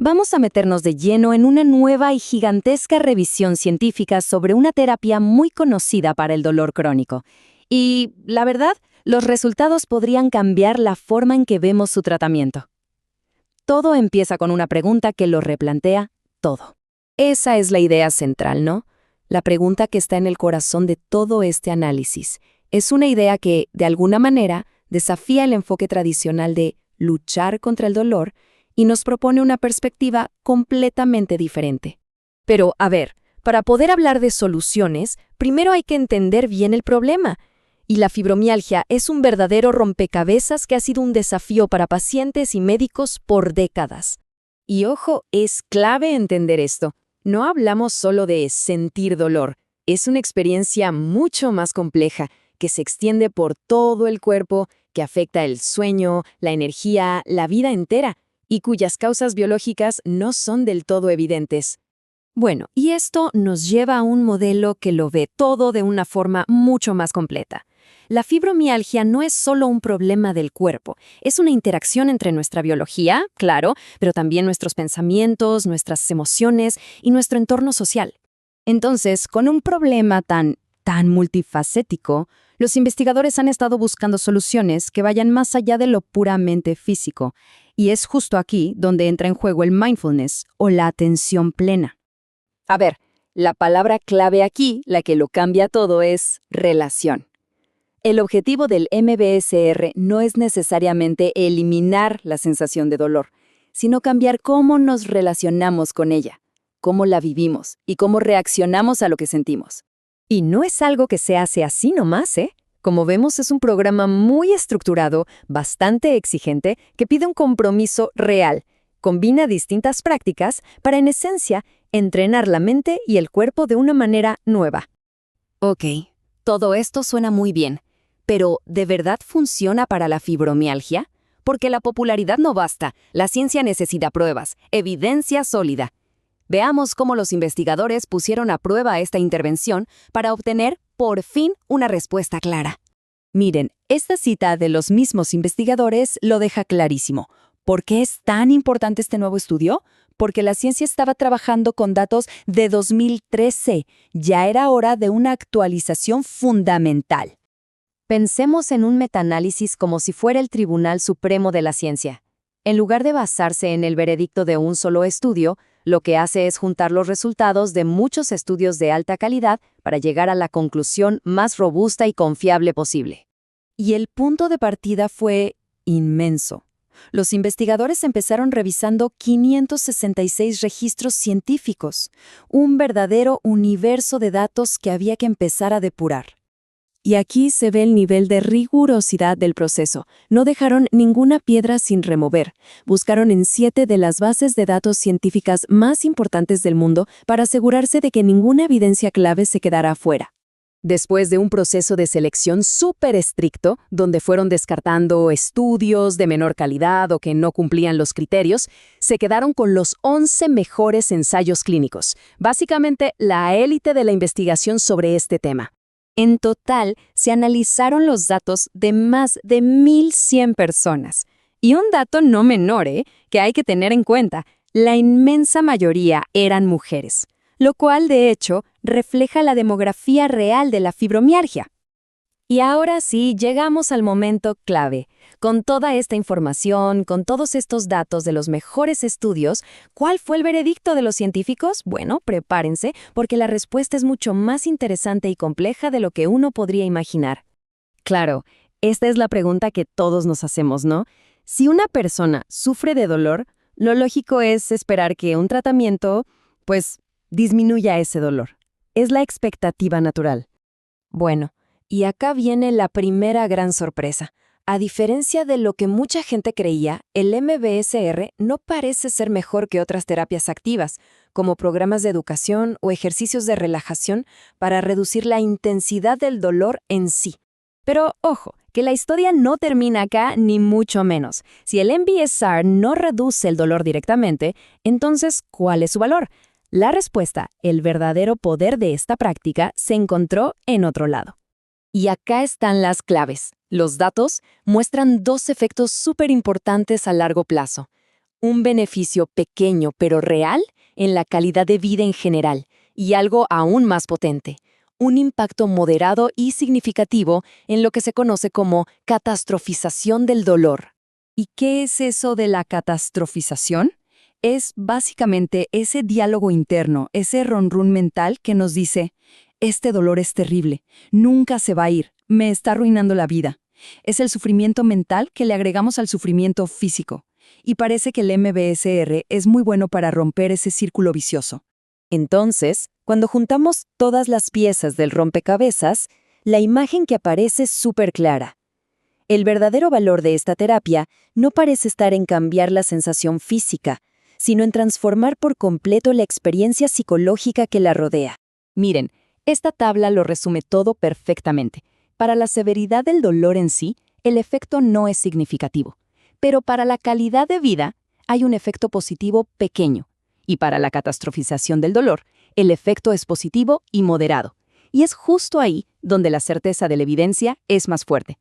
vamos a meternos de lleno en una nueva y gigantesca revisión científica sobre una terapia muy conocida para el dolor crónico. Y, la verdad, los resultados podrían cambiar la forma en que vemos su tratamiento. Todo empieza con una pregunta que lo replantea todo. Esa es la idea central, ¿no? La pregunta que está en el corazón de todo este análisis. Es una idea que, de alguna manera, desafía el enfoque tradicional de luchar contra el dolor y nos propone una perspectiva completamente diferente. Pero, a ver, para poder hablar de soluciones, primero hay que entender bien el problema. Y la fibromialgia es un verdadero rompecabezas que ha sido un desafío para pacientes y médicos por décadas. Y ojo, es clave entender esto. No hablamos solo de sentir dolor. Es una experiencia mucho más compleja, que se extiende por todo el cuerpo, que afecta el sueño, la energía, la vida entera, y cuyas causas biológicas no son del todo evidentes. Bueno, y esto nos lleva a un modelo que lo ve todo de una forma mucho más completa. La fibromialgia no es solo un problema del cuerpo, es una interacción entre nuestra biología, claro, pero también nuestros pensamientos, nuestras emociones y nuestro entorno social. Entonces, con un problema tan multifacético, los investigadores han estado buscando soluciones que vayan más allá de lo puramente físico, y es justo aquí donde entra en juego el mindfulness o la atención plena. A ver, la palabra clave aquí, la que lo cambia todo, es relación. El objetivo del MBSR no es necesariamente eliminar la sensación de dolor, sino cambiar cómo nos relacionamos con ella, cómo la vivimos y cómo reaccionamos a lo que sentimos. Y no es algo que se hace así nomás, ¿eh? Como vemos, es un programa muy estructurado, bastante exigente, que pide un compromiso real. Combina distintas prácticas para, en esencia, entrenar la mente y el cuerpo de una manera nueva. Ok, todo esto suena muy bien, pero ¿de verdad funciona para la fibromialgia? Porque la popularidad no basta, la ciencia necesita pruebas, evidencia sólida. Veamos cómo los investigadores pusieron a prueba esta intervención para obtener, por fin, una respuesta clara. Miren, esta cita de los mismos investigadores lo deja clarísimo. ¿Por qué es tan importante este nuevo estudio? Porque la ciencia estaba trabajando con datos de 2013. Ya era hora de una actualización fundamental. Pensemos en un metaanálisis como si fuera el Tribunal Supremo de la Ciencia. En lugar de basarse en el veredicto de un solo estudio, lo que hace es juntar los resultados de muchos estudios de alta calidad para llegar a la conclusión más robusta y confiable posible. Y el punto de partida fue inmenso. Los investigadores empezaron revisando 566 registros científicos, un verdadero universo de datos que había que empezar a depurar. Y aquí se ve el nivel de rigurosidad del proceso. No dejaron ninguna piedra sin remover. Buscaron en 7 de las bases de datos científicas más importantes del mundo para asegurarse de que ninguna evidencia clave se quedara afuera. Después de un proceso de selección súper estricto, donde fueron descartando estudios de menor calidad o que no cumplían los criterios, se quedaron con los 11 mejores ensayos clínicos, básicamente la élite de la investigación sobre este tema. En total, se analizaron los datos de más de 1,100 personas. Y un dato no menor, que hay que tener en cuenta, la inmensa mayoría eran mujeres, lo cual, de hecho, refleja la demografía real de la fibromialgia. Y ahora sí, llegamos al momento clave. Con toda esta información, con todos estos datos de los mejores estudios, ¿cuál fue el veredicto de los científicos? Bueno, prepárense, porque la respuesta es mucho más interesante y compleja de lo que uno podría imaginar. Claro, esta es la pregunta que todos nos hacemos, ¿no? Si una persona sufre de dolor, lo lógico es esperar que un tratamiento, disminuya ese dolor. Es la expectativa natural. Bueno, y acá viene la primera gran sorpresa. A diferencia de lo que mucha gente creía, el MBSR no parece ser mejor que otras terapias activas, como programas de educación o ejercicios de relajación para reducir la intensidad del dolor en sí. Pero ojo, que la historia no termina acá ni mucho menos. Si el MBSR no reduce el dolor directamente, entonces, ¿cuál es su valor? La respuesta, el verdadero poder de esta práctica, se encontró en otro lado. Y acá están las claves. Los datos muestran 2 efectos súper importantes a largo plazo. Un beneficio pequeño pero real en la calidad de vida en general, y algo aún más potente, un impacto moderado y significativo en lo que se conoce como catastrofización del dolor. ¿Y qué es eso de la catastrofización? Es básicamente ese diálogo interno, ese ronrún mental que nos dice, este dolor es terrible, nunca se va a ir, me está arruinando la vida. Es el sufrimiento mental que le agregamos al sufrimiento físico. Y parece que el MBSR es muy bueno para romper ese círculo vicioso. Entonces, cuando juntamos todas las piezas del rompecabezas, la imagen que aparece es súper clara. El verdadero valor de esta terapia no parece estar en cambiar la sensación física, sino en transformar por completo la experiencia psicológica que la rodea. Miren, esta tabla lo resume todo perfectamente. Para la severidad del dolor en sí, el efecto no es significativo. Pero para la calidad de vida, hay un efecto positivo pequeño. Y para la catastrofización del dolor, el efecto es positivo y moderado. Y es justo ahí donde la certeza de la evidencia es más fuerte.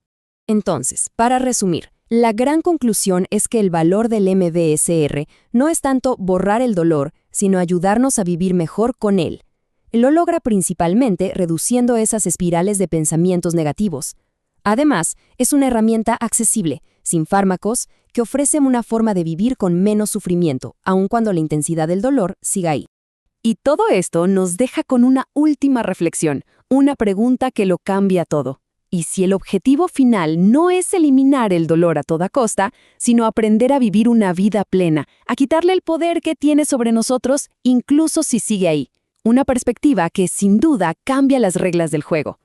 Entonces, para resumir, la gran conclusión es que el valor del MBSR no es tanto borrar el dolor, sino ayudarnos a vivir mejor con él. Lo logra principalmente reduciendo esas espirales de pensamientos negativos. Además, es una herramienta accesible, sin fármacos, que ofrece una forma de vivir con menos sufrimiento, aun cuando la intensidad del dolor siga ahí. Y todo esto nos deja con una última reflexión, una pregunta que lo cambia todo. ¿Y si el objetivo final no es eliminar el dolor a toda costa, sino aprender a vivir una vida plena, a quitarle el poder que tiene sobre nosotros, incluso si sigue ahí? Una perspectiva que sin duda cambia las reglas del juego.